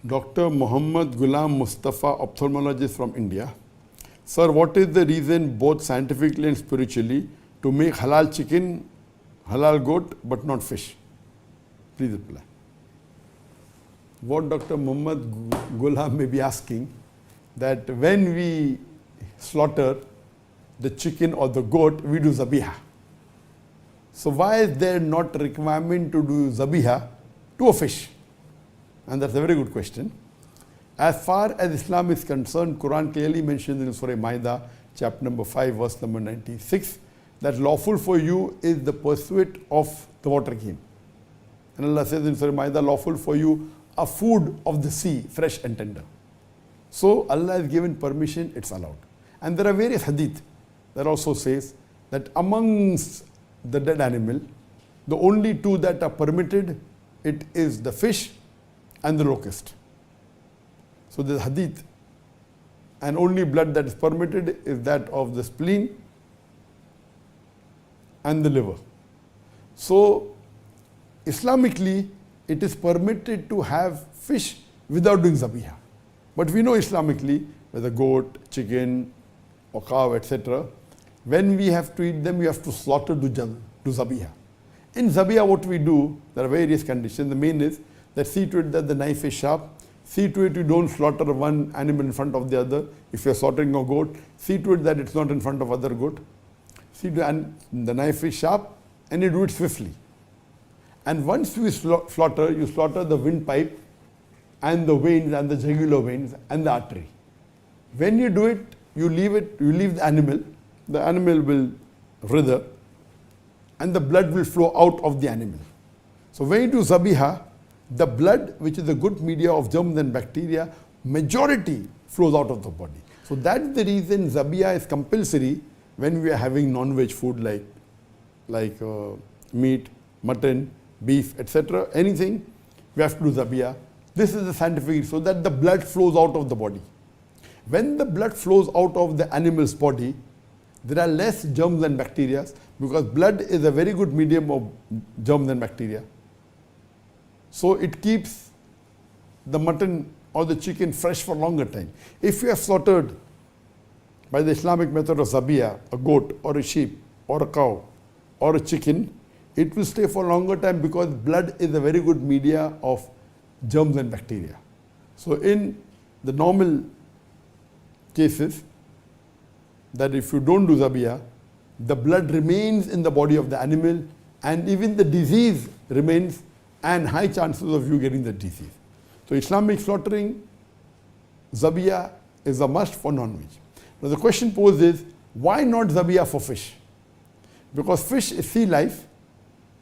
Dr. Muhammad Ghulam Mustafa, ophthalmologist from India. Sir, what is the reason both scientifically and spiritually to make halal chicken, halal goat, but not fish? Please reply. What Dr. Muhammad Ghulam may be asking, that when we slaughter the chicken or the goat, we do zabiha. So why is there not a requirement to do zabiha to a fish? And that's a very good question. As far as Islam is concerned, Quran clearly mentions in Surah Maida, chapter number 5, verse number 96, that lawful for you is the pursuit of the water game. And Allah says in Surah Maida, lawful for you a food of the sea, fresh and tender. So Allah has given permission, it's allowed. And there are various hadith that also says that amongst the dead animal, the only two that are permitted, it is the fish and the locust. So the hadith, and only blood that is permitted is that of the spleen and the liver. So Islamically, it is permitted to have fish without doing zabiha. But we know Islamically, whether goat, chicken, or cow, etc., when we have to eat them, we have to slaughter to zabiha. In zabiha, what we do, there are various conditions. The main is that see to it that the knife is sharp. See to it you don't slaughter one animal in front of the other. If you are slaughtering a goat, see to it that it's not in front of other goat. See to and the knife is sharp, and you do it swiftly. And once you slaughter the windpipe and the veins and the jugular veins and the artery. When you do it, you leave the animal will writher, and the blood will flow out of the animal. So when you do zabiha, the blood, which is a good media of germs and bacteria, majority flows out of the body. So that's the reason zabiha is compulsory when we are having non-veg food like meat, mutton, beef, etc. Anything, we have to do zabiha. This is the scientific, so that the blood flows out of the body. When the blood flows out of the animal's body, there are less germs and bacteria, because blood is a very good medium of germs and bacteria. So it keeps the mutton or the chicken fresh for longer time. If you have slaughtered by the Islamic method of zabiya, a goat or a sheep or a cow or a chicken, it will stay for longer time because blood is a very good media of germs and bacteria. So in the normal cases, that if you don't do zabiya, the blood remains in the body of the animal, and even the disease remains, and high chances of you getting the disease. So Islamic slaughtering, zabiya is a must for non-veg. Now the question posed is, why not zabiya for fish? Because fish is sea life,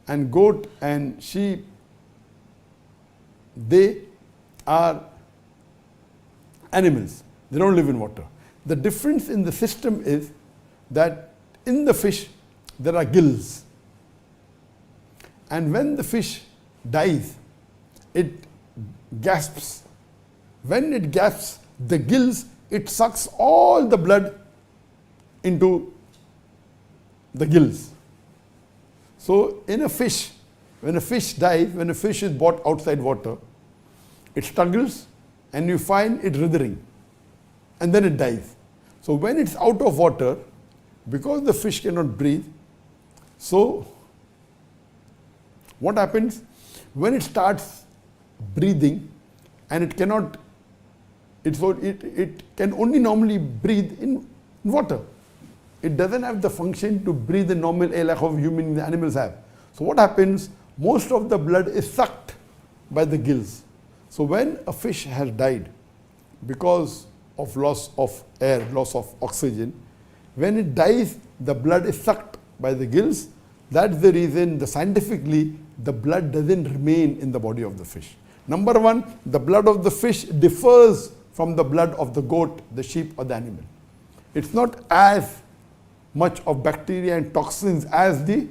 and goat and sheep, they are animals. They don't live in water. The difference in the system is that in the fish, there are gills. And when the fish dies, it gasps. When it gasps, the gills, it sucks all the blood into the gills. So in a fish, when a fish dies, when a fish is brought outside water, it struggles and you find it writhing, and then it dies. So when it's out of water, because the fish cannot breathe, so what happens? When it starts breathing, and it cannot, it can only normally breathe in water. It doesn't have the function to breathe the normal air like how human animals have. So what happens? Most of the blood is sucked by the gills. So when a fish has died because of loss of air, loss of oxygen, when it dies, the blood is sucked by the gills. That's the reason scientifically the blood doesn't remain in the body of the fish. Number one, the blood of the fish differs from the blood of the goat, the sheep, or the animal. It's not as much of bacteria and toxins as the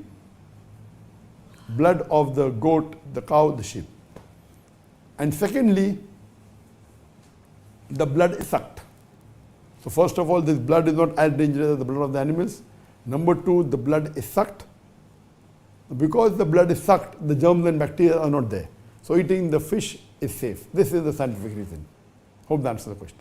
blood of the goat, the cow, the sheep. And secondly, the blood is sucked. So first of all, this blood is not as dangerous as the blood of the animals. Number two, the blood is sucked. Because the blood is sucked, the germs and bacteria are not there. So eating the fish is safe. This is the scientific reason. Hope that answers the question.